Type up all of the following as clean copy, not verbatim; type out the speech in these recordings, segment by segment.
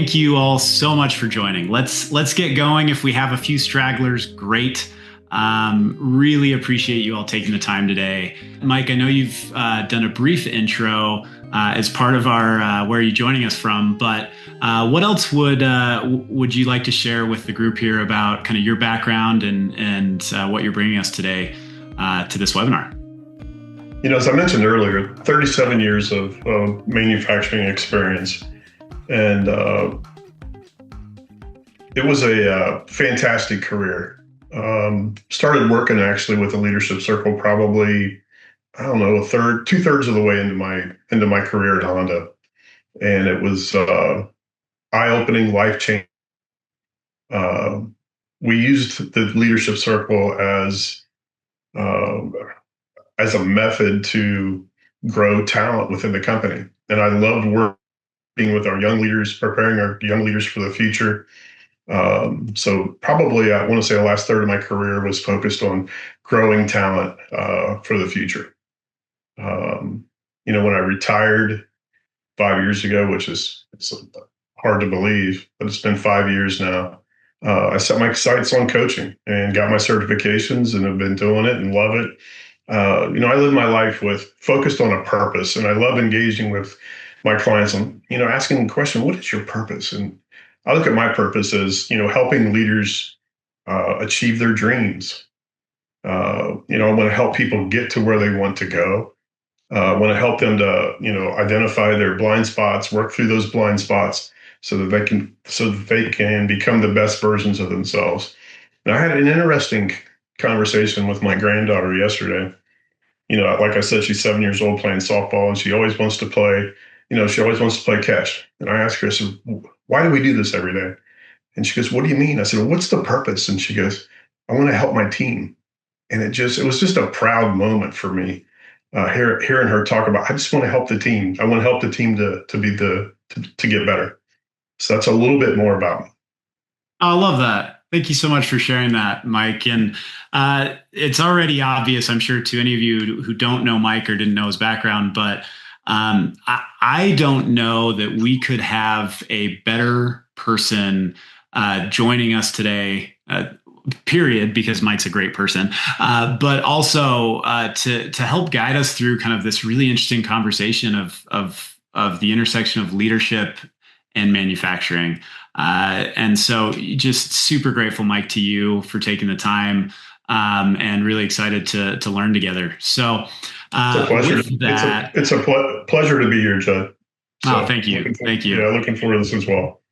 thank you all so much for joining. Let's get going. If we have a few stragglers, great. Really appreciate you all taking the time today. Mike, I know you've done a brief intro as part of our where are you joining us from, but what else would you like to share with the group here about kind of your background and what you're bringing us today to this webinar? As I mentioned earlier, 37 years of manufacturing experience. And it was a fantastic career. Started working actually with the Leadership Circle probably, I don't know, two-thirds of the way into my career at Honda. And it was eye-opening, life-changing. We used the Leadership Circle as a method to grow talent within the company. And I loved working with our young leaders, preparing our young leaders for the future. So probably I want to say the last third of my career was focused on growing talent for the future. When I retired 5 years ago, which is it's hard to believe, but it's been 5 years now, I set my sights on coaching and got my certifications and have been doing it and love it. I live my life focused on a purpose, and I love engaging with my clients on, asking the question, what is your purpose? And I look at my purpose as, helping leaders achieve their dreams. I want to help people get to where they want to go. I want to help them to, identify their blind spots, work through those blind spots so that they can become the best versions of themselves. And I had an interesting conversation with my granddaughter yesterday. Like I said, she's 7 years old playing softball, and she always wants to play, catch. And I asked her, I said, why do we do this every day? And she goes, what do you mean? I said, well, what's the purpose? And she goes, I want to help my team. And it was just a proud moment for me, hearing her talk about, I just want to help the team. I want to help the team to get better. So that's a little bit more about me. I love that. Thank you so much for sharing that, Mike. And it's already obvious, I'm sure, to any of you who don't know Mike or didn't know his background, but I don't know that we could have a better person joining us today, period, because Mike's a great person, but also to help guide us through kind of this really interesting conversation of the intersection of leadership and manufacturing. And so just super grateful, Mike, to you for taking the time and really excited to learn together. So it's a pleasure. It's a pleasure to be here, Jud. So thank you. Thank you. Yeah, looking forward to this as well.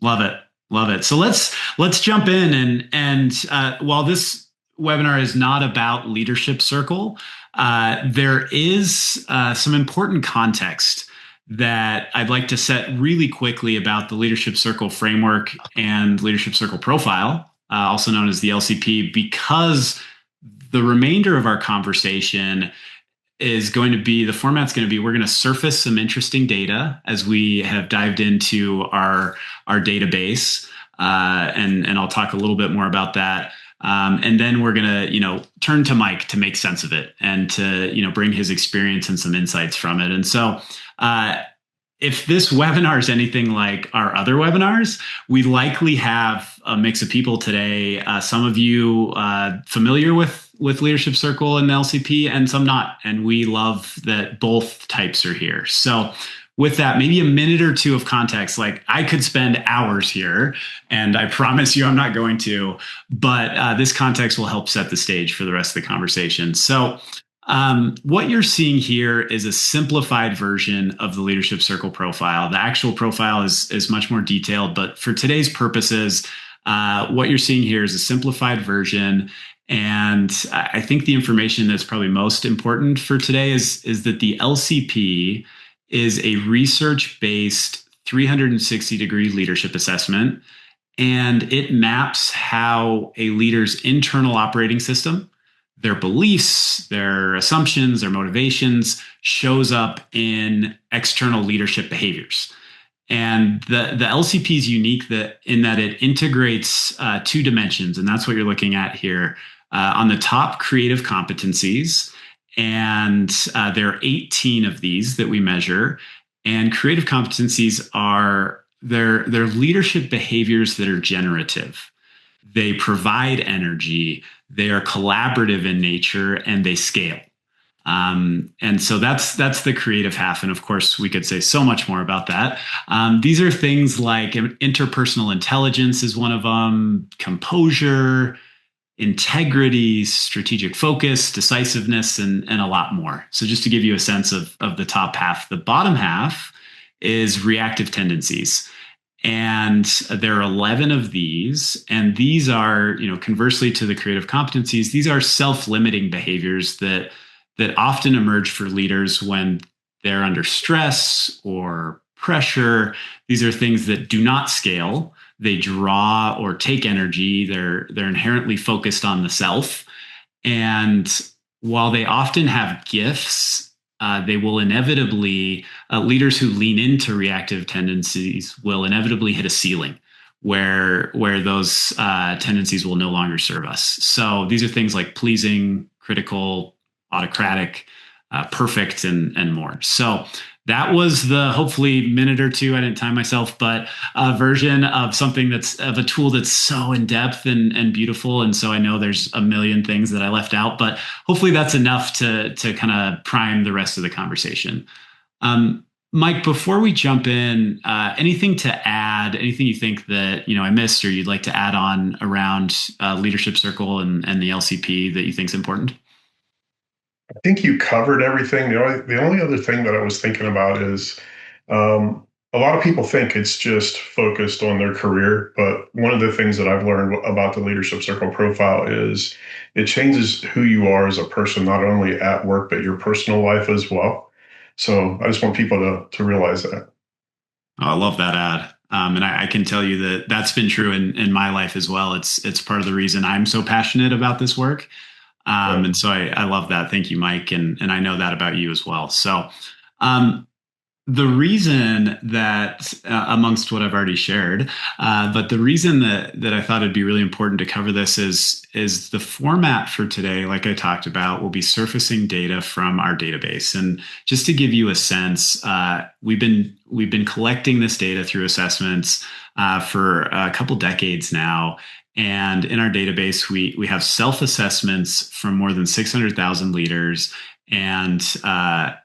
Love it. Love it. So let's jump in. And while this webinar is not about Leadership Circle, there is some important context that I'd like to set really quickly about the Leadership Circle framework and Leadership Circle profile, also known as the LCP, because the remainder of our conversation is going to be, the format's going to be, we're going to surface some interesting data as we have dived into our database, and I'll talk a little bit more about that. And then we're going to, turn to Mike to make sense of it and to, bring his experience and some insights from it. And so, if this webinar is anything like our other webinars, we likely have a mix of people today. Some of you familiar with Leadership Circle and the LCP, and some not. And we love that both types are here. So with that, maybe a minute or two of context. Like, I could spend hours here, and I promise you I'm not going to, but this context will help set the stage for the rest of the conversation. So what you're seeing here is a simplified version of the Leadership Circle profile. The actual profile is much more detailed, but for today's purposes, what you're seeing here is a simplified version. And I think the information that's probably most important for today is that the LCP is a research-based 360-degree leadership assessment, and it maps how a leader's internal operating system, their beliefs, their assumptions, their motivations shows up in external leadership behaviors. And the LCP is unique in that it integrates two dimensions, and that's what you're looking at here. On the top, creative competencies, and there are 18 of these that we measure. And creative competencies are they're leadership behaviors that are generative. They provide energy. They are collaborative in nature, and they scale. And so that's the creative half. And of course, we could say so much more about that. These are things like interpersonal intelligence is one of them, composure, integrity, strategic focus, decisiveness, and a lot more. So just to give you a sense of the top half, the bottom half is reactive tendencies. And there are 11 of these. And these are, conversely to the creative competencies, these are self-limiting behaviors that often emerge for leaders when they're under stress or pressure. These are things that do not scale. They draw or take energy. They're inherently focused on the self. And while they often have gifts, they will inevitably, leaders who lean into reactive tendencies will inevitably hit a ceiling where those tendencies will no longer serve us. So these are things like pleasing, critical, autocratic, perfect, and more. So that was the hopefully minute or two, I didn't time myself, but a version of something that's of a tool that's so in depth and beautiful. And so I know there's a million things that I left out, but hopefully that's enough to kind of prime the rest of the conversation. Mike, before we jump in, anything to add, anything you think that, I missed or you'd like to add on around Leadership Circle and the LCP that you think is important? I think you covered everything. The only other thing that I was thinking about is a lot of people think it's just focused on their career, but one of the things that I've learned about the Leadership Circle profile is it changes who you are as a person, not only at work, but your personal life as well. So I just want people to realize that. Oh, I love that ad. And I can tell you that that's been true in my life as well. It's part of the reason I'm so passionate about this work. Yeah. And so I love that. Thank you, Mike. And I know that about you as well. So um, the reason that, amongst what I've already shared, but the reason that I thought it'd be really important to cover this is the format for today, like I talked about, will be surfacing data from our database. And just to give you a sense, we've been collecting this data through assessments for a couple decades now. And in our database, we have self-assessments from more than 600,000 leaders and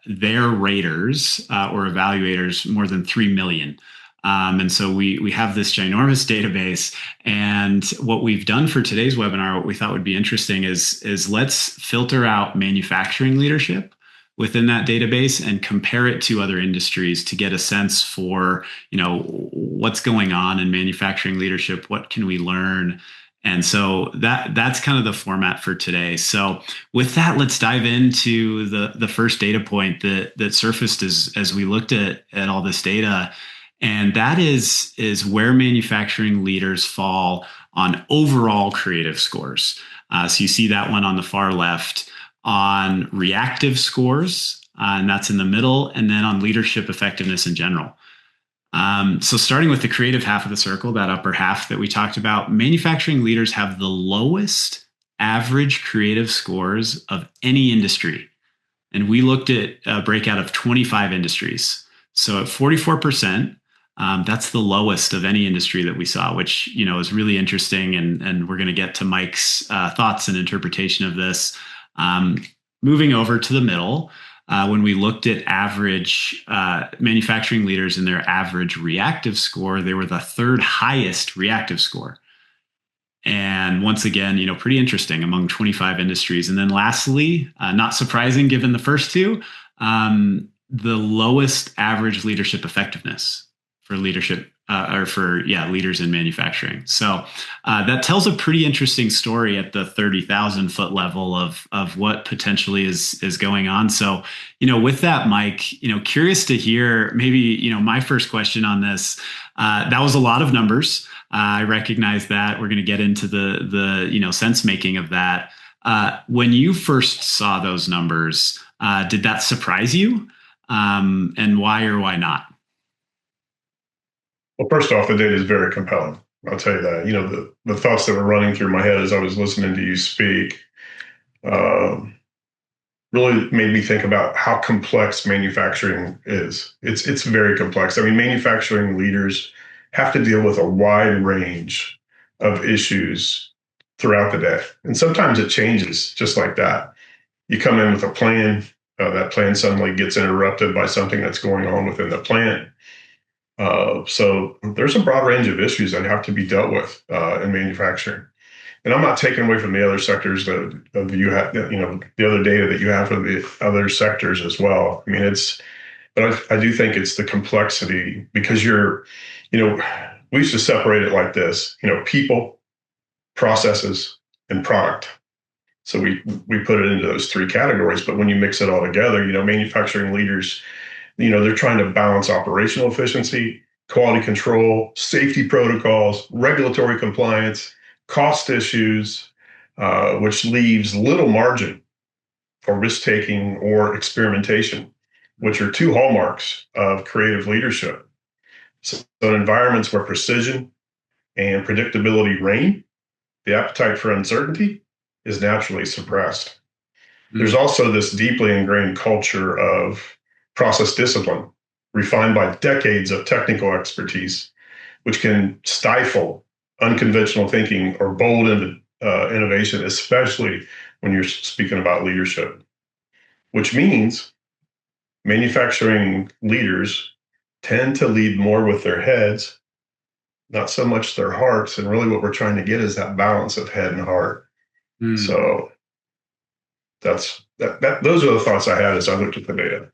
their raters or evaluators more than 3 million. And so we have this ginormous database. And what we've done for today's webinar, what we thought would be interesting is let's filter out manufacturing leadership within that database and compare it to other industries to get a sense for, what's going on in manufacturing leadership, what can we learn. And so that's kind of the format for today. So with that, let's dive into the first data point that surfaced as we looked at all this data. And that is where manufacturing leaders fall on overall creative scores. So you see that one on the far left, on reactive scores, and that's in the middle, and then on leadership effectiveness in general. So starting with the creative half of the circle, that upper half that we talked about, manufacturing leaders have the lowest average creative scores of any industry. And we looked at a breakout of 25 industries. So at 44%, that's the lowest of any industry that we saw, which, is really interesting. And we're going to get to Mike's thoughts and interpretation of this. Moving over to the middle, when we looked at average manufacturing leaders and their average reactive score, they were the third highest reactive score. And once again, pretty interesting among 25 industries. And then lastly, not surprising given the first two, the lowest average leadership effectiveness for leadership leaders in manufacturing. So that tells a pretty interesting story at the 30,000 foot level of what potentially is going on. So, with that, Mike, curious to hear maybe, my first question on this. That was a lot of numbers. I recognize that. We're going to get into the sense making of that. When you first saw those numbers, did that surprise you? And why or why not? Well, first off, the data is very compelling. I'll tell you that. The thoughts that were running through my head as I was listening to you speak, really made me think about how complex manufacturing is. It's very complex. I mean, manufacturing leaders have to deal with a wide range of issues throughout the day. And sometimes it changes just like that. You come in with a plan, that plan suddenly gets interrupted by something that's going on within the plant. So there's a broad range of issues that have to be dealt with in manufacturing. And I'm not taking away from the other sectors that you have, the other data that you have for the other sectors as well. I mean, but I do think it's the complexity because we used to separate it like this, people, processes, and product. So we put it into those three categories. But when you mix it all together, manufacturing leaders, they're trying to balance operational efficiency, quality control, safety protocols, regulatory compliance, cost issues, which leaves little margin for risk taking or experimentation, which are two hallmarks of creative leadership. So in environments where precision and predictability reign, the appetite for uncertainty is naturally suppressed. There's also this deeply ingrained culture of process discipline, refined by decades of technical expertise, which can stifle unconventional thinking or bold innovation, especially when you're speaking about leadership, which means manufacturing leaders tend to lead more with their heads, not so much their hearts. And really what we're trying to get is that balance of head and heart. So those are the thoughts I had as I looked at the data.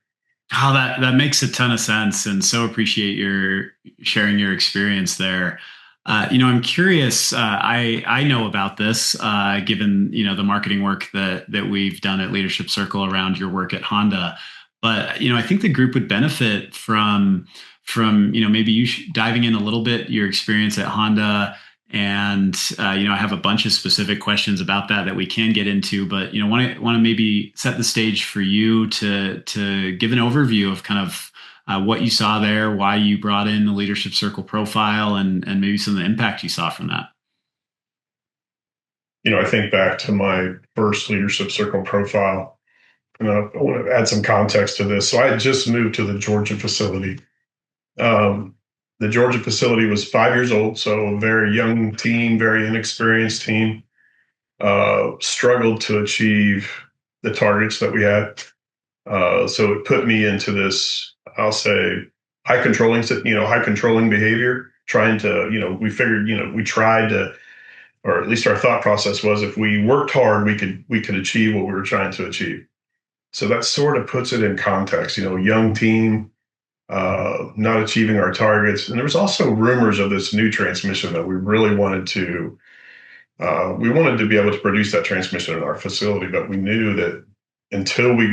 Oh, that makes a ton of sense, and so appreciate your sharing your experience there. I'm curious. I know about this, given the marketing work that we've done at Leadership Circle around your work at Honda. But I think the group would benefit from maybe you diving in a little bit your experience at Honda. And I have a bunch of specific questions about that we can get into, but want to maybe set the stage for you to give an overview of kind of what you saw there, why you brought in the Leadership Circle profile, and maybe some of the impact you saw from that. I think back to my first Leadership Circle profile, and I want to add some context to this. So I had just moved to the Georgia facility. The Georgia facility was 5 years old, so a very young team, very inexperienced team, struggled to achieve the targets that we had. So it put me into this, I'll say, high controlling behavior, trying to, we figured, we tried to, or at least our thought process was if we worked hard, we could achieve what we were trying to achieve. So that sort of puts it in context, young team, not achieving our targets. And there was also rumors of this new transmission that we really wanted to be able to produce that transmission in our facility, but we knew that until we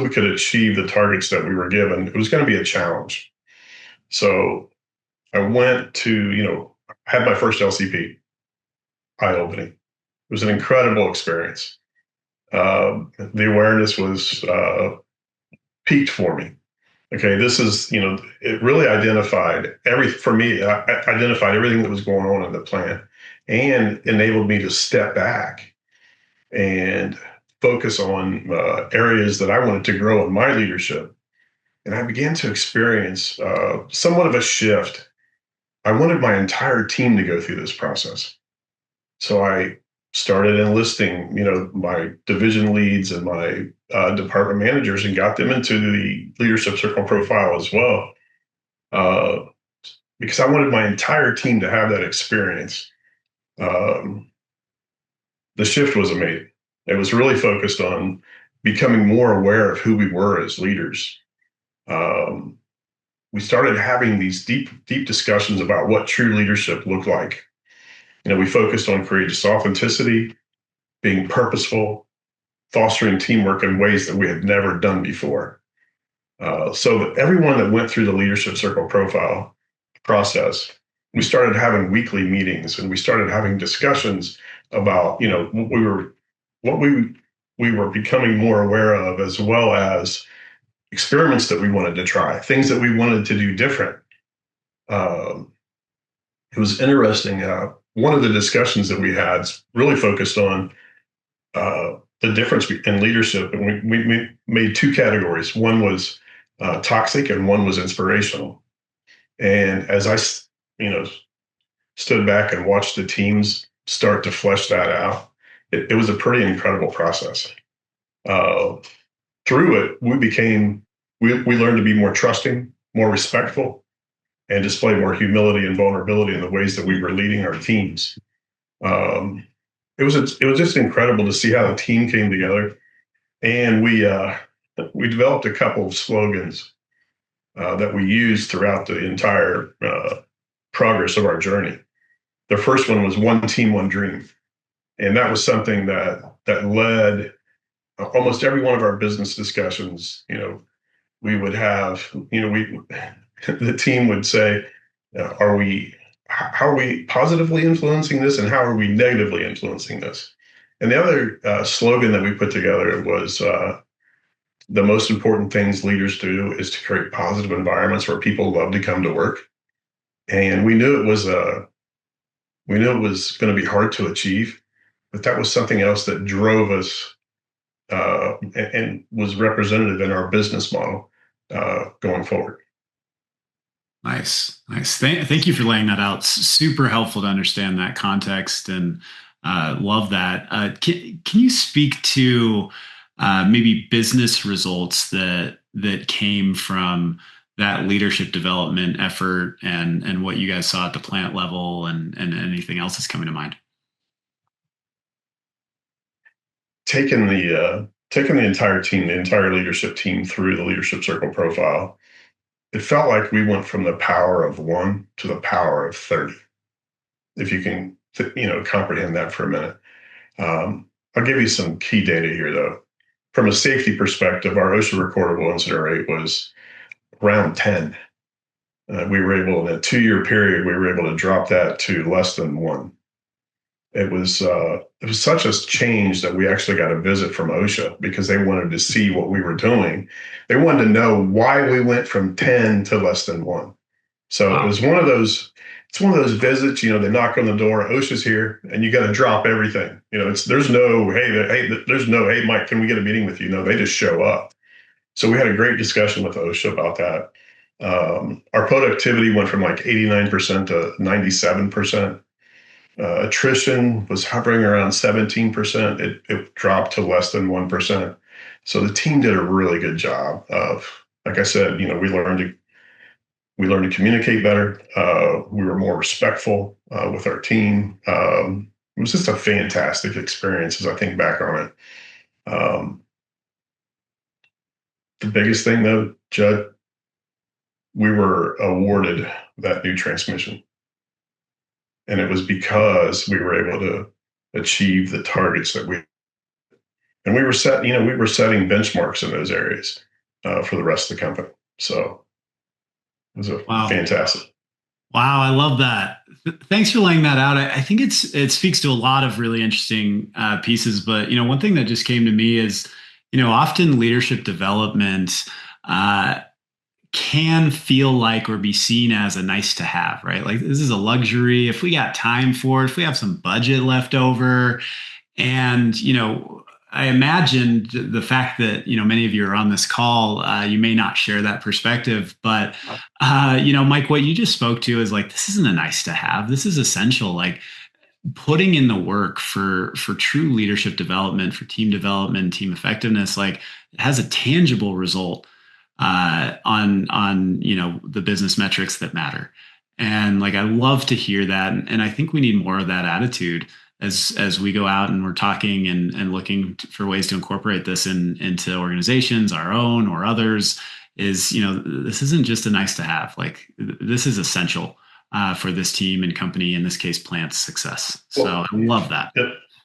could achieve the targets that we were given, it was going to be a challenge. So I went to, had my first LCP, eye-opening. It was an incredible experience. The awareness was peaked for me. Okay, this is, it really identified everything that was going on in the plant and enabled me to step back and focus on areas that I wanted to grow in my leadership. And I began to experience somewhat of a shift. I wanted my entire team to go through this process. So I started enlisting, my division leads and my department managers and got them into the Leadership Circle profile as well, because I wanted my entire team to have that experience. The shift was amazing. It was really focused on becoming more aware of who we were as leaders. We started having these deep discussions about what true leadership looked like. We focused on courageous authenticity, being purposeful, fostering teamwork in ways that we had never done before. So that everyone that went through the Leadership Circle profile process, we started having weekly meetings and we started having discussions about, what we were becoming more aware of, as well as experiments that we wanted to try, things that we wanted to do different. It was interesting. One of the discussions that we had really focused on the difference in leadership, and we made two categories. One was toxic, and one was inspirational. And as I, stood back and watched the teams start to flesh that out, it was a pretty incredible process. Uh, Through it, we learned to be more trusting, more respectful, and display more humility and vulnerability in the ways that we were leading our teams. It was just incredible to see how the team came together, and we developed a couple of slogans that we used throughout the entire progress of our journey. The first one was "One Team, One Dream," and that was something that led almost every one of our business discussions. We would have, the team would say, how are we positively influencing this, and how are we negatively influencing this? And the other slogan that we put together was, the most important things leaders do is to create positive environments where people love to come to work. And we knew it was going to be hard to achieve, but that was something else that drove us and was representative in our business model going forward. Nice. Thank you for laying that out. Super helpful to understand that context, and love that. Can you speak to maybe business results that came from that leadership development effort, and what you guys saw at the plant level, and anything else that's coming to mind? Taking the entire team, the entire leadership team through the leadership circle profile, it felt like we went from the power of one to the power of 30. If you can, comprehend that for a minute. I'll give you some key data here, though. From a safety perspective, our OSHA recordable incident rate was around 10. We were able, in a 2-year period, we were able to drop that to less than 1. It was such a change that we actually got a visit from OSHA because they wanted to see what we were doing. They wanted to know why we went from 10 to less than 1. So It was one of those. It's one of those visits. They knock on the door. OSHA's here, and you got to drop everything. There's no hey Mike, can we get a meeting with you? No, they just show up. So we had a great discussion with OSHA about that. Our productivity went from like 89% to 97%. Attrition was hovering around 17%. It dropped to less than 1%. So the team did a really good job of, like I said, we learned to communicate better. We were more respectful with our team. It was just a fantastic experience as I think back on it. The biggest thing, though, Judd, we were awarded that new transmission. And it was because we were able to achieve the targets that we were setting benchmarks in those areas for the rest of the company. So it was fantastic. Wow, I love that. Thanks for laying that out. I think it speaks to a lot of really interesting pieces. But one thing that just came to me is, often leadership development can feel like or be seen as a nice to have, right? Like, this is a luxury if we got time for it, if we have some budget left over. And, I imagine the fact that, many of you are on this call, you may not share that perspective, but, Mike, what you just spoke to is like, this isn't a nice to have, this is essential. Like, putting in the work for true leadership development, for team development, team effectiveness, like, it has a tangible result on the business metrics that matter. And like, I love to hear that. And I think we need more of that attitude as we go out and we're talking and looking for ways to incorporate this into organizations, our own or others. Is, this isn't just a nice to have. Like, this is essential for this team and company, in this case, plant's success. So I love that.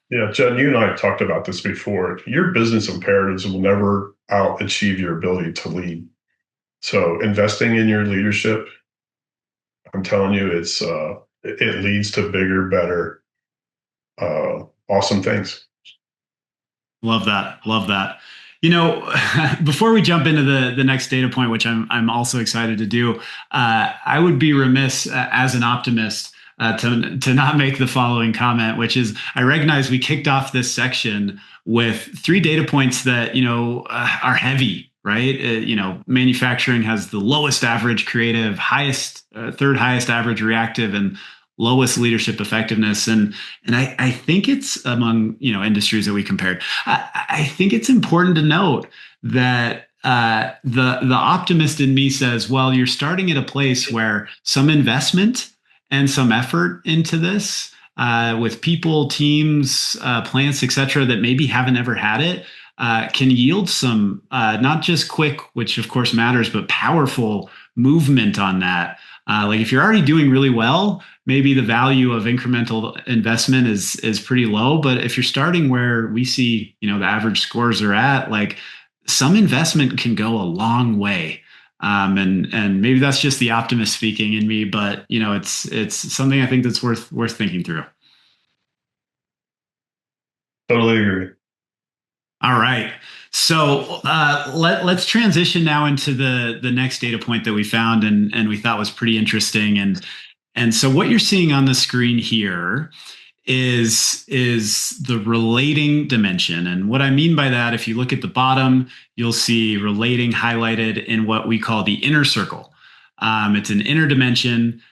Yeah, Jud, you and I have talked about this before. Your business imperatives will never out-achieve your ability to lead. So investing in your leadership, I'm telling you, it leads to bigger, better, awesome things. Love that. Before we jump into the next data point, which I'm also excited to do, I would be remiss as an optimist to not make the following comment, which is I recognize we kicked off this section with three data points that are heavy, right? Manufacturing has the lowest average creative, highest third highest average reactive, and lowest leadership effectiveness. And I think it's among industries that we compared. I think it's important to note that the optimist in me says, well, you're starting at a place where some investment and some effort into this with people, teams, plants, et cetera, that maybe haven't ever had it, can yield some not just quick, which of course matters, but powerful movement on that. Like if you're already doing really well, maybe the value of incremental investment is pretty low. But if you're starting where we see, the average scores are at, like some investment can go a long way. And maybe that's just the optimist speaking in me, but it's something I think that's worth thinking through. Totally agree. All right. So let's transition now into the next data point that we found and we thought was pretty interesting. And so what you're seeing on the screen here is the relating dimension. And what I mean by that, if you look at the bottom, you'll see relating highlighted in what we call the inner circle. It's an inner dimension,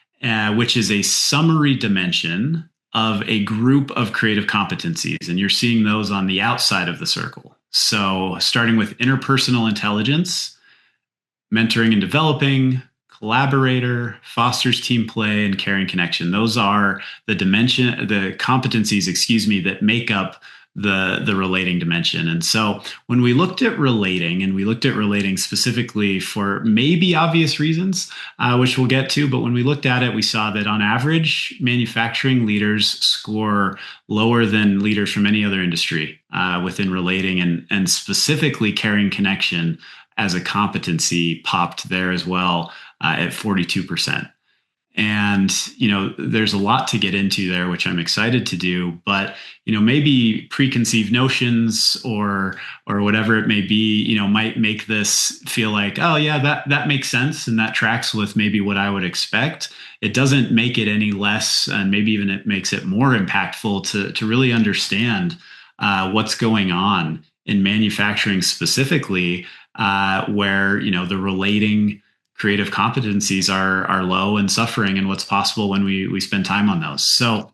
which is a summary dimension of a group of creative competencies. And you're seeing those on the outside of the circle. So starting with interpersonal intelligence, mentoring and developing, collaborator, fosters team play, and caring connection. Those are the competencies, that make up the relating dimension. And so when we looked at relating, and we looked at relating specifically for maybe obvious reasons, which we'll get to, but when we looked at it, we saw that on average, manufacturing leaders score lower than leaders from any other industry within relating, and specifically caring connection as a competency popped there as well at 42%. And, there's a lot to get into there, which I'm excited to do, but, maybe preconceived notions or whatever it may be, might make this feel like, oh yeah, that makes sense. And that tracks with maybe what I would expect. It doesn't make it any less, and maybe even it makes it more impactful to really understand what's going on in manufacturing specifically, where, the relating creative competencies are low and suffering, and what's possible when we spend time on those. So,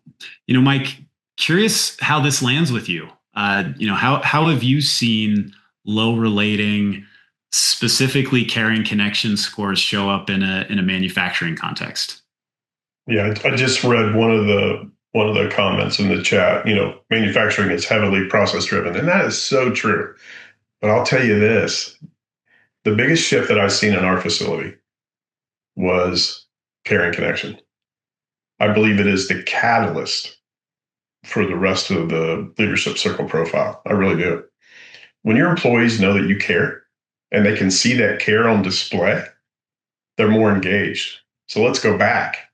Mike, curious how this lands with you. How have you seen low relating, specifically caring connection scores show up in a manufacturing context? Yeah, I just read one of the comments in the chat. Manufacturing is heavily process driven, and that is so true. But I'll tell you this: the biggest shift that I've seen in our facility was caring connection. I believe it is the catalyst for the rest of the leadership circle profile. I really do. When your employees know that you care and they can see that care on display, they're more engaged. So let's go back.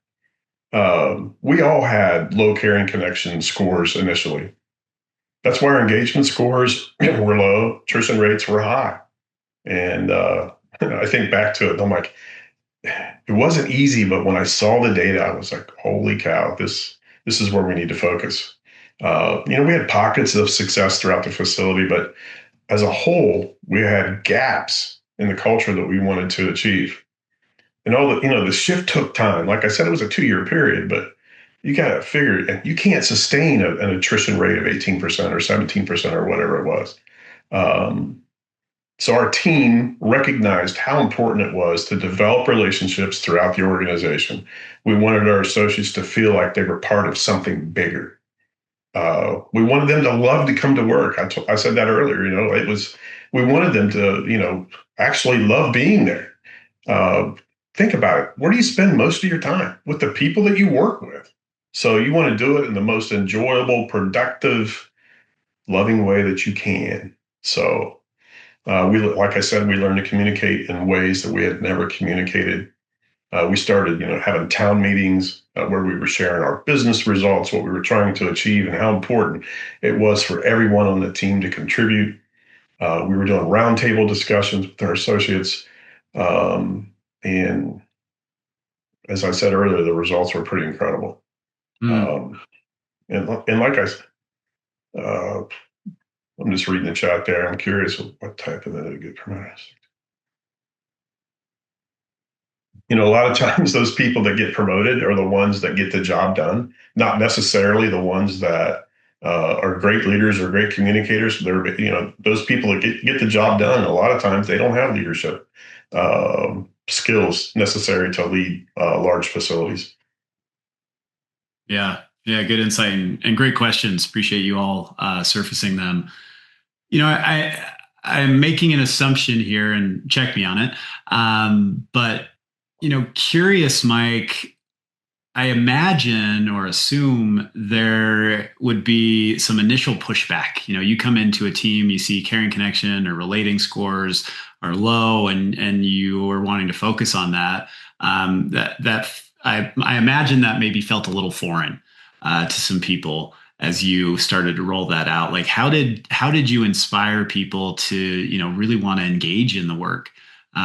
We all had low caring connection scores initially. That's why our engagement scores were low, attrition rates were high. And I think back to it, and I'm like, it wasn't easy, but when I saw the data, I was like, holy cow, this is where we need to focus. We had pockets of success throughout the facility, but as a whole, we had gaps in the culture that we wanted to achieve. And the shift took time. Like I said, it was a 2-year period, but you got to figure you can't sustain an attrition rate of 18% or 17% or whatever it was. So our team recognized how important it was to develop relationships throughout the organization. We wanted our associates to feel like they were part of something bigger. We wanted them to love to come to work. I said that earlier. We wanted them to actually love being there. Think about it. Where do you spend most of your time? With the people that you work with. So you want to do it in the most enjoyable, productive, loving way that you can. So like I said, we learned to communicate in ways that we had never communicated. We started, having town meetings where we were sharing our business results, what we were trying to achieve, and how important it was for everyone on the team to contribute. We were doing roundtable discussions with our associates. And as I said earlier, the results were pretty incredible. Mm. Um, and like I said, I'm just reading the chat there. I'm curious what type of that would get promoted. A lot of times those people that get promoted are the ones that get the job done, not necessarily the ones that are great leaders or great communicators. Those people that get the job done, a lot of times they don't have leadership skills necessary to lead large facilities. Yeah. Yeah. Good insight and great questions. Appreciate you all surfacing them. I'm making an assumption here and check me on it. But, curious, Mike, I imagine or assume there would be some initial pushback. You come into a team, you see carrying connection or relating scores are low, and you are wanting to focus on that. I imagine that maybe felt a little foreign to some people as you started to roll that out. Like, how did you inspire people to really want to engage in the work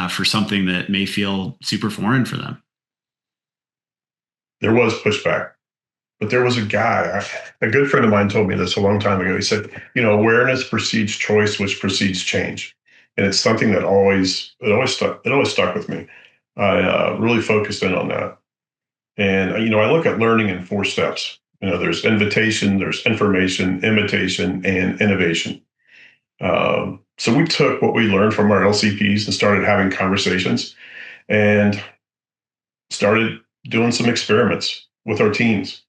for something that may feel super foreign for them? There was pushback, but there was a guy, a good friend of mine told me this a long time ago. He said, awareness precedes choice, which precedes change. And it's something that it always stuck with me. I really focused in on that. And, I look at learning in four steps. There's invitation, there's information, imitation, and innovation. So we took what we learned from our LCPs and started having conversations and started doing some experiments with our teams.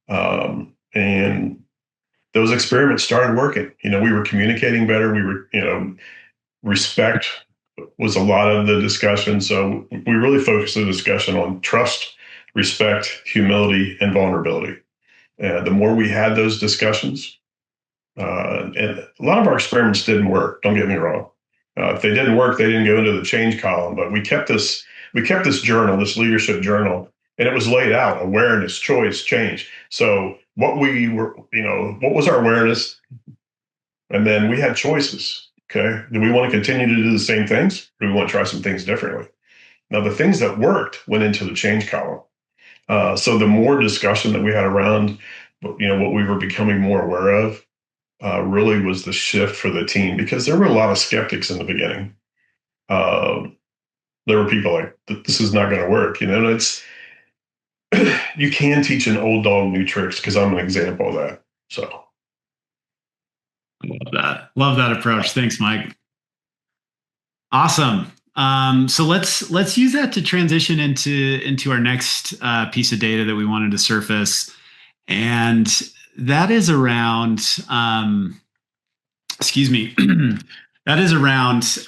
And those experiments started working. We were communicating better. We were, respect was a lot of the discussion. So we really focused the discussion on trust, respect, humility, and vulnerability. The more we had those discussions, and a lot of our experiments didn't work. Don't get me wrong. If they didn't work, they didn't go into the change column. But we kept this journal, this leadership journal, and it was laid out: awareness, choice, change. So what was our awareness? And then we had choices. Okay. Do we want to continue to do the same things? Or do we want to try some things differently? Now, the things that worked went into the change column. So the more discussion that we had around, what we were becoming more aware of, really was the shift for the team, because there were a lot of skeptics in the beginning. There were people like, this is not going to work. And you can teach an old dog new tricks, because I'm an example of that. So. Love that. Love that approach. Thanks, Mike. Awesome. So let's use that to transition into our next piece of data that we wanted to surface, and that is around. Excuse me. That is around.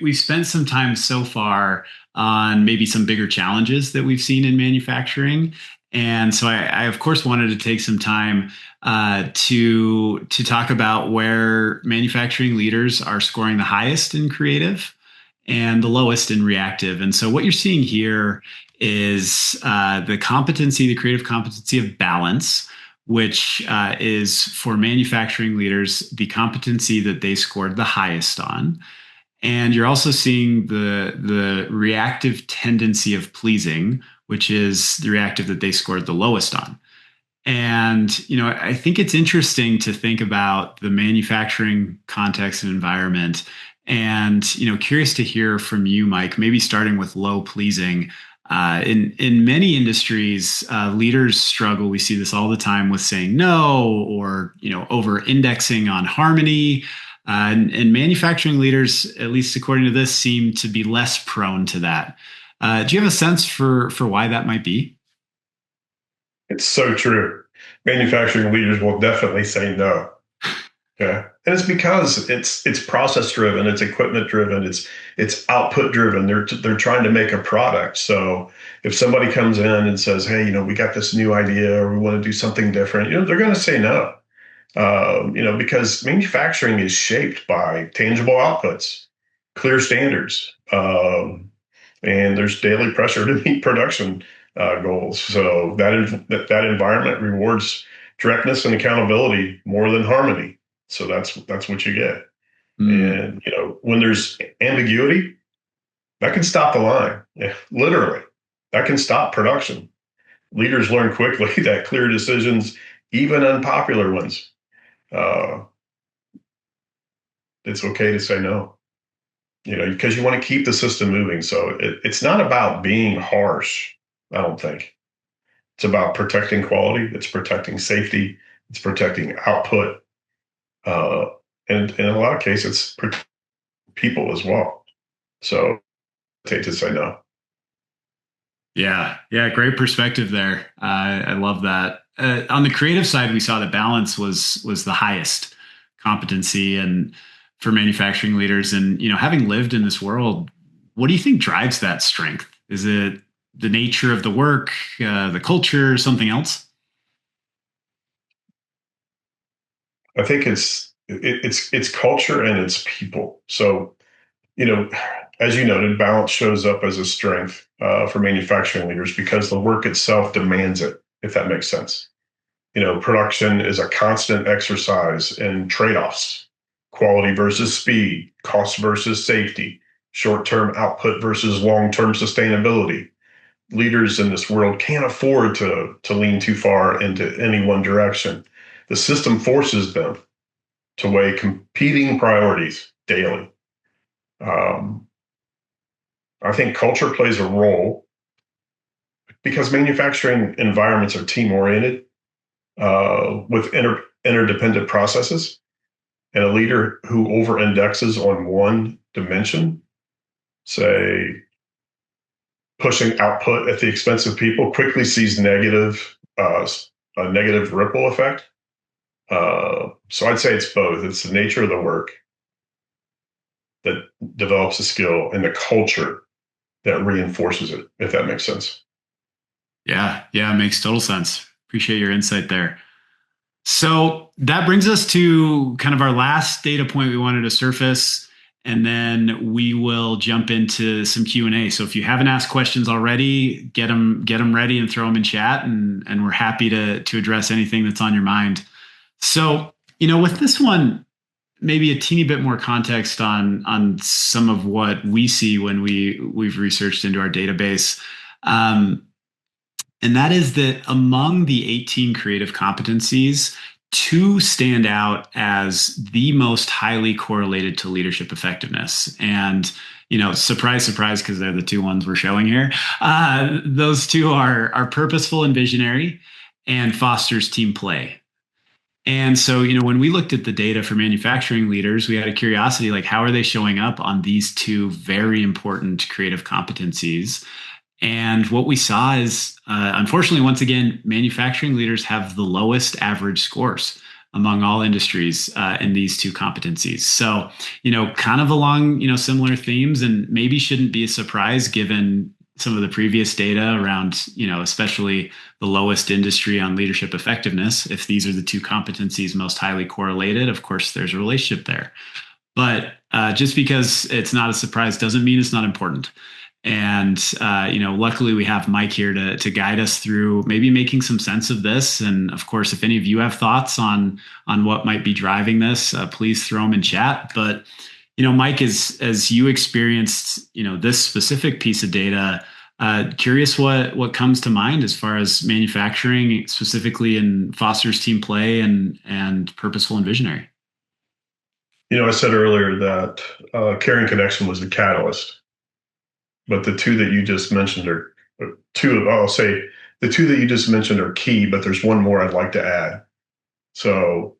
We've spent some time so far on maybe some bigger challenges that we've seen in manufacturing, and so I of course wanted to take some time to talk about where manufacturing leaders are scoring the highest in creative and the lowest in reactive. And so what you're seeing here is the creative competency of balance, which is for manufacturing leaders, the competency that they scored the highest on. And you're also seeing the reactive tendency of pleasing, which is the reactive that they scored the lowest on. And, I think it's interesting to think about the manufacturing context and environment. And, curious to hear from you, Mike, maybe starting with low pleasing. In many industries, leaders struggle. We see this all the time with saying no, or, over indexing on harmony. And manufacturing leaders, at least according to this, seem to be less prone to that. Do you have a sense for why that might be? It's so true. Manufacturing leaders will definitely say no. Okay. And it's because it's process driven, it's equipment driven, it's output driven. They're trying to make a product. So if somebody comes in and says, "Hey, we got this new idea, or we want to do something different," they're going to say no. Because manufacturing is shaped by tangible outputs, clear standards, and there's daily pressure to meet production goals. So that environment rewards directness and accountability more than harmony. So that's what you get. Mm. And when there's ambiguity, that can stop the line. Yeah, literally, that can stop production. leaders learn quickly that clear decisions, even unpopular ones, uh, it's okay to say no. Because you want to keep the system moving. So it's not about being harsh. I don't think it's about protecting quality. It's protecting safety. It's protecting output. Uh, and in a lot of cases, it's protecting people as well. So I take to say no. Yeah, yeah, great perspective there. I love that. On the creative side, we saw that balance was the highest competency, and for manufacturing leaders. And having lived in this world, what do you think drives that strength? Is it the nature of the work, the culture, something else? I think it's culture and it's people. So you know, as you noted, balance shows up as a strength for manufacturing leaders because the work itself demands it, if that makes sense. Production is a constant exercise in trade offs: quality versus speed, cost versus safety, short term output versus long term sustainability. Leaders in this world can't afford to lean too far into any one direction. The system forces them to weigh competing priorities daily. Um, I think culture plays a role because manufacturing environments are team oriented with interdependent processes. And a leader who over indexes on one dimension, say pushing output at the expense of people, quickly sees a negative ripple effect. So I'd say it's both. It's the nature of the work that develops a skill and the culture that reinforces it, if that makes sense. Yeah, yeah, it makes total sense. Appreciate your insight there. So that brings us to kind of our last data point we wanted to surface, and then we will jump into some Q&A. So if you haven't asked questions already, get them ready and throw them in chat, and we're happy to address anything that's on your mind. So, with this one, maybe a teeny bit more context on some of what we see when we've researched into our database. Um, and that is that among the 18 creative competencies, two stand out as the most highly correlated to leadership effectiveness. And, surprise, surprise, because they're the two ones we're showing here. Those two are purposeful and visionary and fosters team play. And so, when we looked at the data for manufacturing leaders, we had a curiosity like, how are they showing up on these two very important creative competencies? And what we saw is, unfortunately, once again, manufacturing leaders have the lowest average scores among all industries in these two competencies. So, kind of along, similar themes, and maybe shouldn't be a surprise given some of the previous data around, especially the lowest industry on leadership effectiveness. If these are the two competencies most highly correlated, of course, there's a relationship there. But just because it's not a surprise doesn't mean it's not important. And luckily we have Mike here to guide us through maybe making some sense of this. And of course, if any of you have thoughts on what might be driving this, please throw them in chat. But Mike, as you experienced this specific piece of data, curious what comes to mind as far as manufacturing, specifically in fosters team play and purposeful and visionary. I said earlier that caring connection was the catalyst, but the two that you just mentioned are two. I'll say the two that you just mentioned are key, but there's one more I'd like to add. So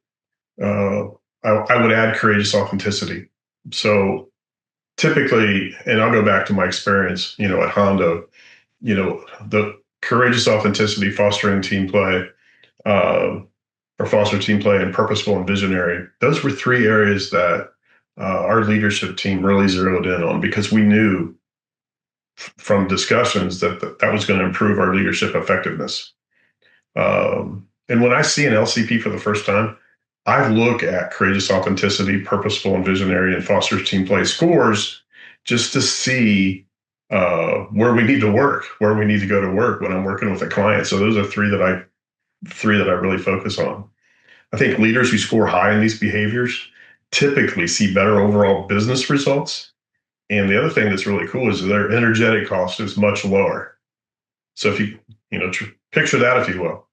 uh, I would add courageous authenticity. So typically, and I'll go back to my experience, at Honda, the courageous authenticity, fostering team play, uh, or foster team play, and purposeful and visionary. Those were three areas that our leadership team really zeroed in on because we knew from discussions that was going to improve our leadership effectiveness. And when I see an LCP for the first time, I look at courageous authenticity, purposeful and visionary, and fosters team play scores just to see where we need to work, where we need to go to work when I'm working with a client. So those are three that I really focus on. I think leaders who score high in these behaviors typically see better overall business results. And the other thing that's really cool is their energetic cost is much lower. So if you picture that, if you will.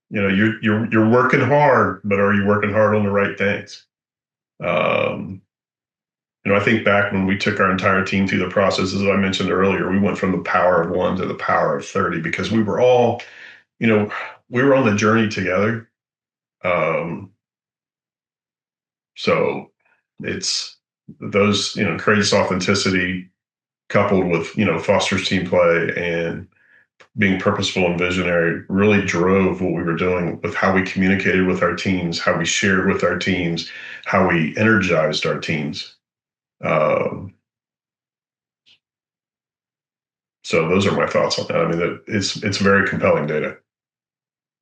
You're working hard, but are you working hard on the right things? Um, I think back when we took our entire team through the process, as I mentioned earlier, we went from the power of one to the power of 30 because we were all, you know, we were on the journey together. Um, so it's those, courageous authenticity coupled with, Foster's team play and being purposeful and visionary really drove what we were doing with how we communicated with our teams, how we shared with our teams, how we energized our teams. Um, so those are my thoughts on that. I mean, it's very compelling data.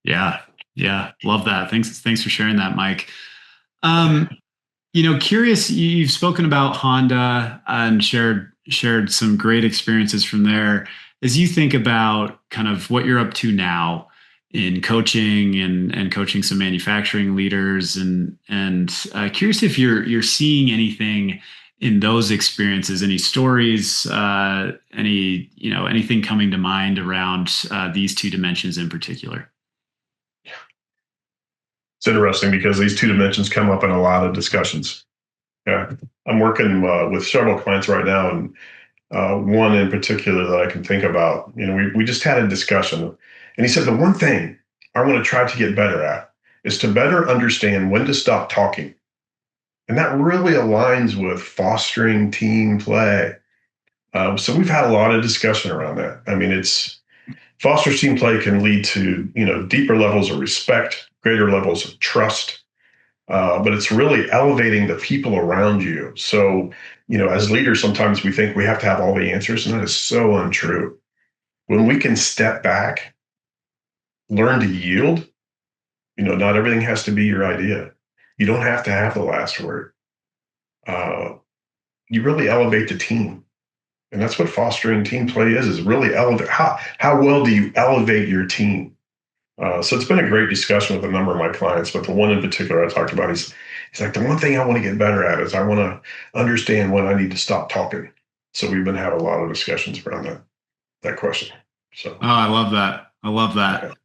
Yeah. Yeah. Love that. Thanks for sharing that, Mike. Curious, you've spoken about Honda and shared some great experiences from there. As you think about kind of what you're up to now in coaching and coaching some manufacturing leaders, and curious if you're seeing anything in those experiences, any stories, anything coming to mind around these two dimensions in particular. It's interesting because these two dimensions come up in a lot of discussions. Yeah, I'm working with several clients right now, and one in particular that I can think about. We just had a discussion, and he said the one thing I want to try to get better at is to better understand when to stop talking, and that really aligns with fostering team play. So we've had a lot of discussion around that. I mean, it's foster team play can lead to deeper levels of respect, greater levels of trust, but it's really elevating the people around you. So, as leaders, sometimes we think we have to have all the answers, and that is so untrue. When we can step back, learn to yield, not everything has to be your idea. You don't have to have the last word. You really elevate the team. And that's what fostering team play is really elevate. How well do you elevate your team? So it's been a great discussion with a number of my clients, but the one in particular I talked about, he's like, the one thing I want to get better at is I want to understand when I need to stop talking. So we've been having a lot of discussions around that question. So, I love that. I love that.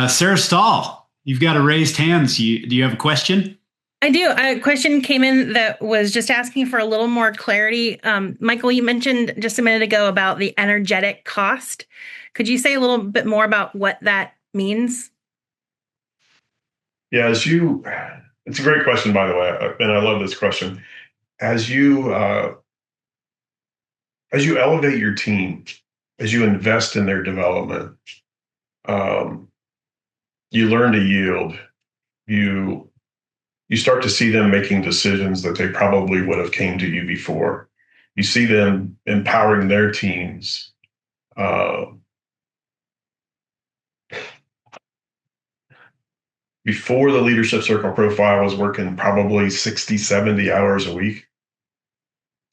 Sarah Stahl, you've got a raised hands. Do you have a question? I do. A question came in that was just asking for a little more clarity. Michael, you mentioned just a minute ago about the energetic cost. Could you say a little bit more about what that means? Yeah, it's a great question, by the way, and I love this question. As you elevate your team, as you invest in their development, you learn to yield. You start to see them making decisions that they probably would have came to you before. You see them empowering their teams. Before the leadership circle profile, I was working probably 60, 70 hours a week.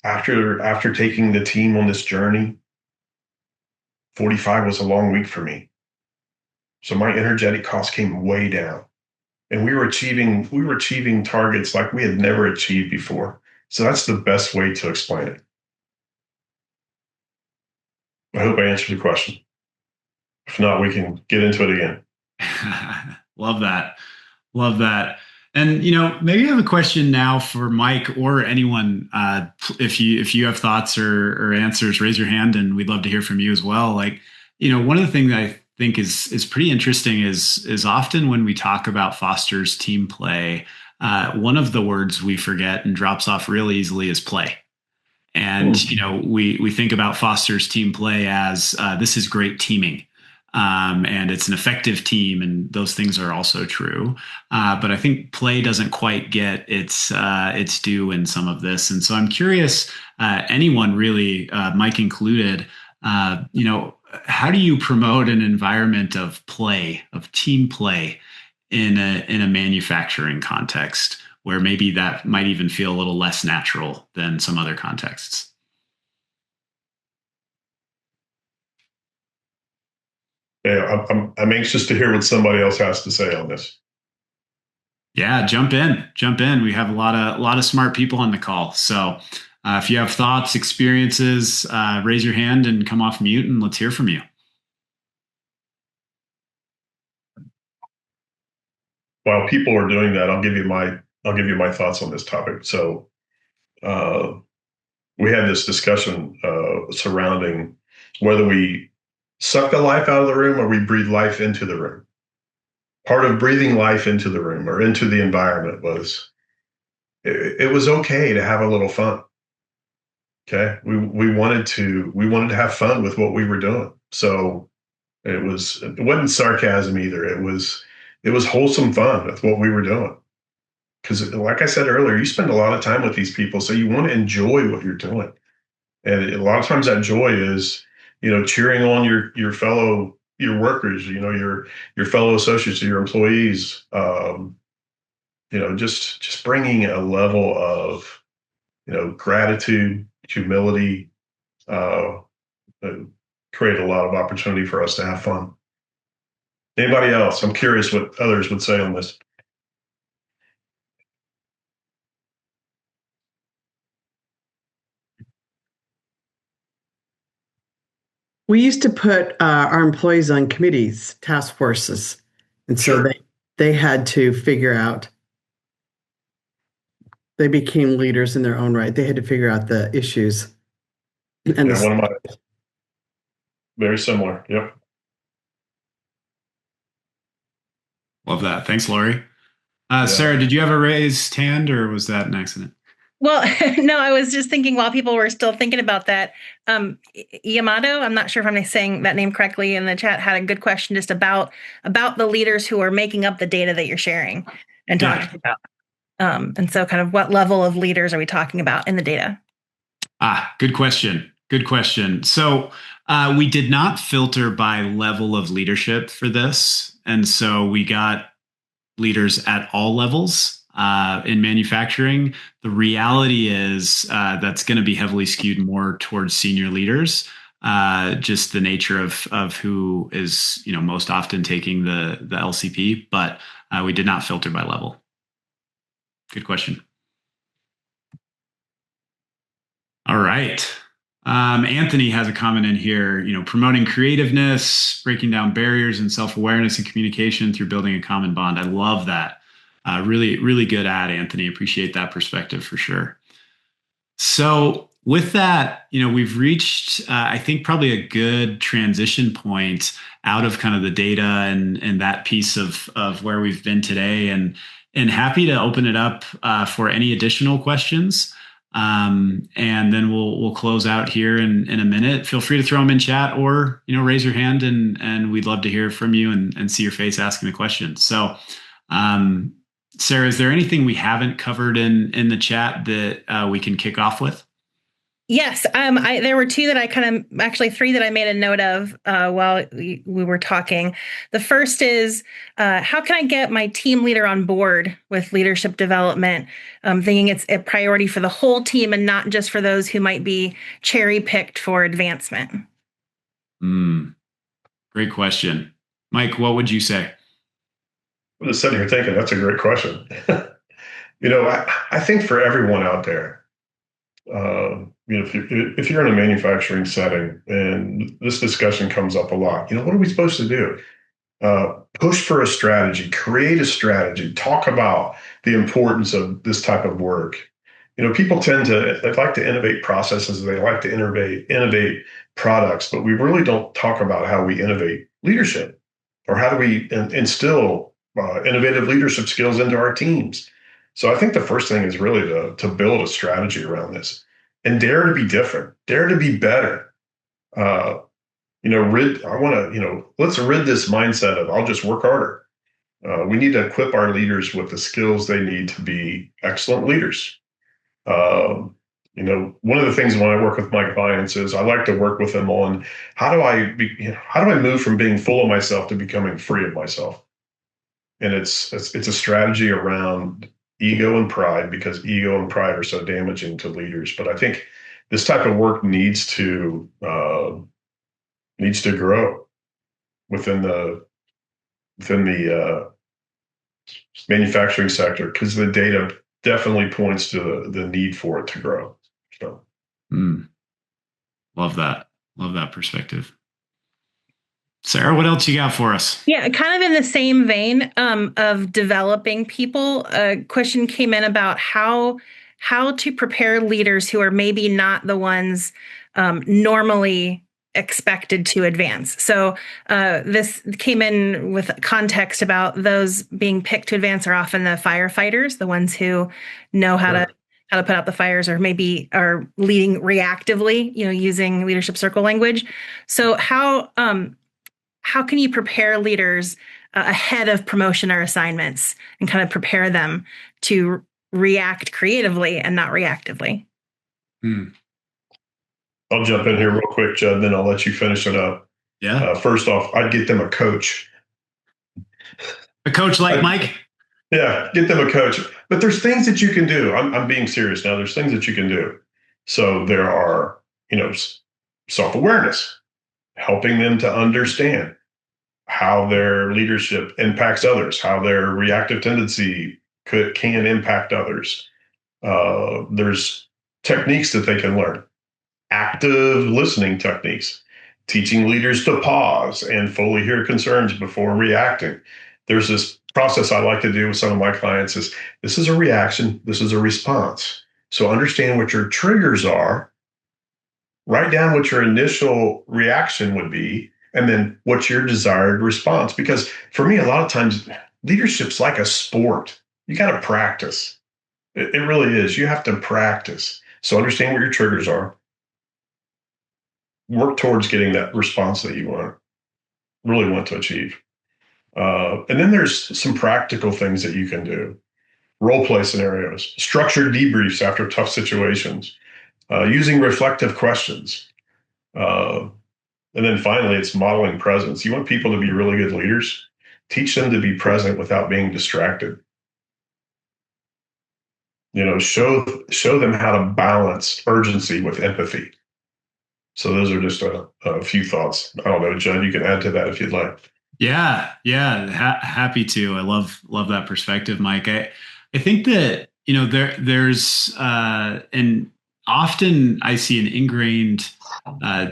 After taking the team on this journey, 45 was a long week for me. So my energetic cost came way down. And we were achieving targets like we had never achieved before. So that's the best way to explain it. I hope I answered your question. If not, we can get into it again. Love that. Love that. And maybe I have a question now for Mike or anyone. If you have thoughts or answers, raise your hand, and we'd love to hear from you as well. Like, one of the things I think is pretty interesting is often when we talk about Foster's team play, one of the words we forget and drops off real easily is play. And we think about Foster's team play as this is great teaming. And it's an effective team, and those things are also true. But I think play doesn't quite get its due in some of this. And so I'm curious, anyone really, Mike included, how do you promote an environment of play, of team play in a manufacturing context where maybe that might even feel a little less natural than some other contexts? Yeah, I'm anxious to hear what somebody else has to say on this. Yeah, jump in. We have a lot of smart people on the call. So if you have thoughts, experiences, raise your hand and come off mute, and let's hear from you. while people are doing that, I'll give you my thoughts on this topic. So we had this discussion surrounding whether we suck the life out of the room or we breathe life into the room. Part of breathing life into the room or into the environment was it was okay to have a little fun. Okay, we wanted to have fun with what we were doing. So it wasn't sarcasm either. It was wholesome fun with what we were doing. Because, like I said earlier, you spend a lot of time with these people, so you want to enjoy what you're doing. And a lot of times that joy is, cheering on your workers, your fellow associates, your employees. Just bringing a level of, gratitude, humility, create a lot of opportunity for us to have fun. Anybody else? I'm curious what others would say on this. We used to put our employees on committees, task forces, and so Sure. they had to figure out. They became leaders in their own right. They had to figure out the issues. And Yeah, one of my very similar. Yep. Love that. Thanks, Lori. Sarah, did you have a raised hand or was that an accident? Well, no, I was just thinking while people were still thinking about that, Yamato, I'm not sure if I'm saying that name correctly in the chat, had a good question just about the leaders who are making up the data that you're sharing and talking about. And so kind of what level of leaders are we talking about in the data? Good question. Good question. So we did not filter by level of leadership for this. And so we got leaders at all levels in manufacturing. The reality is that's going to be heavily skewed more towards senior leaders. Just the nature of who is most often taking the LCP, but we did not filter by level. Good question. All right. Anthony has a comment in here, promoting creativeness, breaking down barriers and self-awareness and communication through building a common bond. I love that. Really, really good ad, Anthony. Appreciate that perspective for sure. So with that, we've reached, I think, probably a good transition point out of kind of the data and that piece of where we've been today, and happy to open it up for any additional questions. And then we'll close out here in a minute. Feel free to throw them in chat or raise your hand, and we'd love to hear from you and see your face asking the question. So Sarah, is there anything we haven't covered in the chat that we can kick off with? Yes, there were three that I made a note of while we were talking. The first is, how can I get my team leader on board with leadership development? Thinking it's a priority for the whole team and not just for those who might be cherry picked for advancement. Great question. Mike, what would you say? I'm just sitting here thinking that's a great question. I think for everyone out there, if you're in a manufacturing setting and this discussion comes up a lot, what are we supposed to do? Push for a strategy, create a strategy, talk about the importance of this type of work. People they like to innovate processes, they like to innovate products, but we really don't talk about how we innovate leadership or how do we instill innovative leadership skills into our teams. So I think the first thing is really to build a strategy around this and dare to be different, dare to be better. Let's rid this mindset of I'll just work harder. We need to equip our leaders with the skills they need to be excellent leaders. One of the things when I work with my clients is I like to work with them on how do I move from being full of myself to becoming free of myself. And it's a strategy around ego and pride, because ego and pride are so damaging to leaders. But I think this type of work needs to grow within the manufacturing sector, because the data definitely points to the need for it to grow. So, love that perspective. Sarah, what else you got for us? Yeah, kind of in the same vein of developing people. A question came in about how to prepare leaders who are maybe not the ones normally expected to advance. So this came in with context about those being picked to advance are often the firefighters, the ones who know how to put out the fires, or maybe are leading reactively, using leadership circle language. So how can you prepare leaders ahead of promotion or assignments and kind of prepare them to react creatively and not reactively? I'll jump in here real quick, Judd, then I'll let you finish it up. Yeah. First off, I'd get them a coach. A coach like Mike? Yeah, get them a coach. But there's things that you can do. I'm being serious now. There's things that you can do. So there are, self-awareness, helping them to understand how their leadership impacts others, how their reactive tendency can impact others. There's techniques that they can learn, active listening techniques, teaching leaders to pause and fully hear concerns before reacting. There's this process I like to do with some of my clients is this is a reaction, this is a response. So understand what your triggers are, write down what your initial reaction would be, and then what's your desired response. Because for me, a lot of times leadership's like a sport. You got to practice. It really is. You have to practice. So understand what your triggers are. Work towards getting that response that you really want to achieve. And then there's some practical things that you can do. Role play scenarios, structured debriefs after tough situations, using reflective questions. And then finally, it's modeling presence. You want people to be really good leaders. Teach them to be present without being distracted. Show them how to balance urgency with empathy. So those are just a few thoughts. I don't know, Jud, you can add to that if you'd like. Yeah. Happy to. I love that perspective, Mike. I think that, there's and often I see an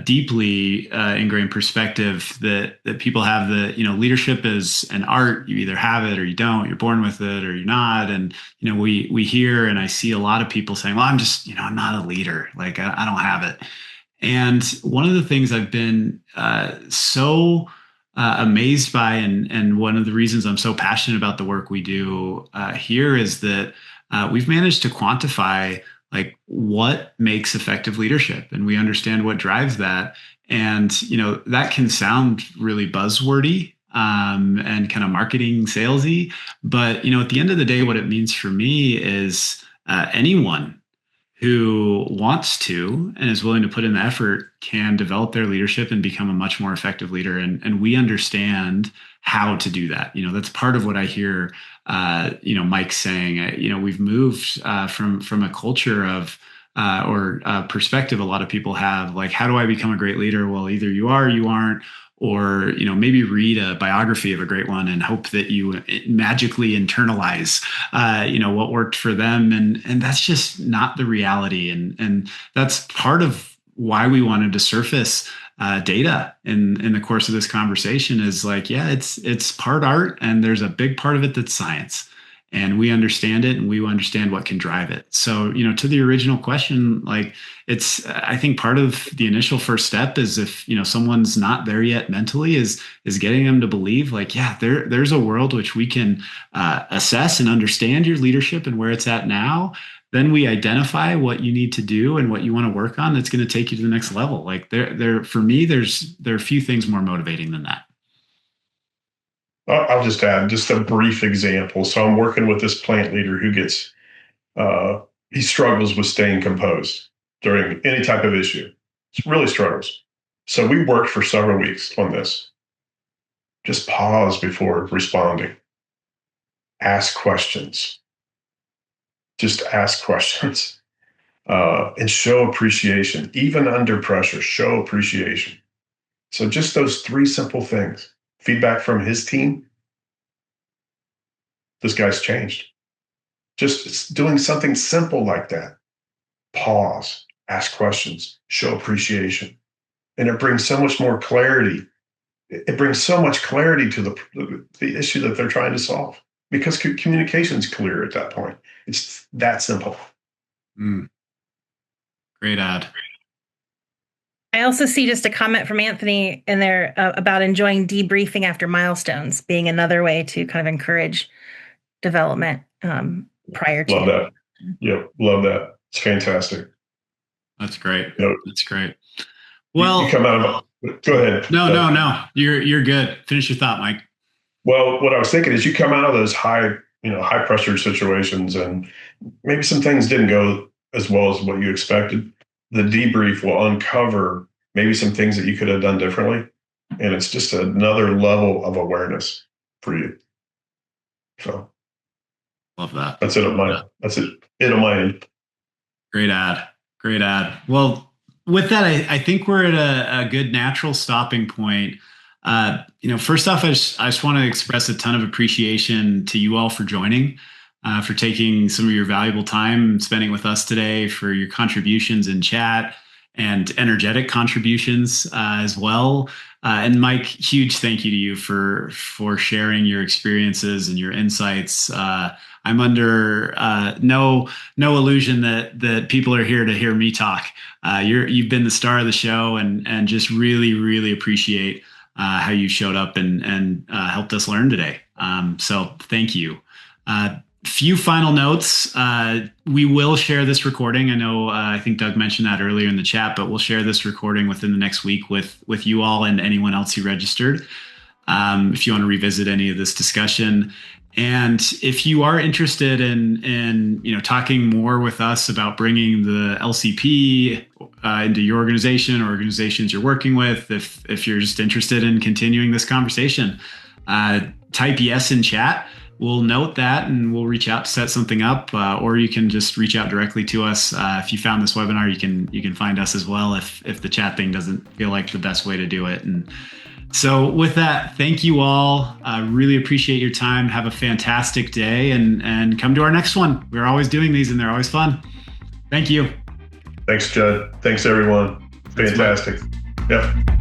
deeply ingrained perspective that people have that, leadership is an art. You either have it or you don't. You're born with it or you're not. And, we hear, and I see a lot of people saying, well, I'm just, I'm not a leader. Like I don't have it. And one of the things I've been so amazed by, and one of the reasons I'm so passionate about the work we do here is that we've managed to quantify like what makes effective leadership, and we understand what drives that. And that can sound really buzzwordy and kind of marketing salesy, but at the end of the day, what it means for me is anyone who wants to and is willing to put in the effort can develop their leadership and become a much more effective leader. And we understand how to do that. That's part of what I hear, Mike saying. We've moved from a culture of or perspective a lot of people have, like, how do I become a great leader? Well, either you are or you aren't. Or, maybe read a biography of a great one and hope that you magically internalize, what worked for them. And that's just not the reality. And that's part of why we wanted to surface data in the course of this conversation is like, yeah, it's part art, and there's a big part of it that's science. And we understand it, and we understand what can drive it. So, to the original question, like I think part of the initial first step is if, someone's not there yet mentally is getting them to believe like, yeah, there's a world which we can assess and understand your leadership and where it's at now. Then we identify what you need to do and what you want to work on that's going to take you to the next level. Like for me, there are a few things more motivating than that. I'll just add just a brief example. So I'm working with this plant leader who he struggles with staying composed during any type of issue. He really struggles. So we worked for several weeks on this. Just pause before responding. Ask questions. Just ask questions. And show appreciation. Even under pressure, show appreciation. So just those three simple things. Feedback from his team. This guy's changed. Just doing something simple like that. Pause, ask questions, show appreciation. And it brings so much more clarity it brings so much clarity to the issue that they're trying to solve, because communication's clear at that point. It's that simple. Great ad. I also see just a comment from Anthony in there about enjoying debriefing after milestones being another way to kind of encourage development prior to. Love that. Yeah, love that. It's fantastic. That's great. Yep. That's great. Well, you come out of. Go ahead. No. You're good. Finish your thought, Mike. Well, what I was thinking is you come out of those high pressure situations, and maybe some things didn't go as well as what you expected. The debrief will uncover maybe some things that you could have done differently. And it's just another level of awareness for you. So love that. That's it on my end. Great ad. Well, with that, I think we're at a good natural stopping point. First off, I just want to express a ton of appreciation to you all for joining, for taking some of your valuable time, spending with us today, for your contributions in chat and energetic contributions as well. And Mike, huge thank you to you for sharing your experiences and your insights. I'm under no illusion that people are here to hear me talk. You've been the star of the show, and just really, really appreciate how you showed up and helped us learn today. So thank you. Few final notes. We will share this recording. I know, I think Doug mentioned that earlier in the chat, but we'll share this recording within the next week with you all and anyone else who registered. If you want to revisit any of this discussion. And if you are interested in talking more with us about bringing the LCP into your organization or organizations you're working with, if you're just interested in continuing this conversation, type yes in chat. We'll note that and we'll reach out to set something up, or you can just reach out directly to us. If you found this webinar, you can find us as well if the chat thing doesn't feel like the best way to do it. And so with that, thank you all. Really appreciate your time. Have a fantastic day, and come to our next one. We're always doing these and they're always fun. Thank you. Thanks, Jud. Thanks, everyone. Fantastic. Yep.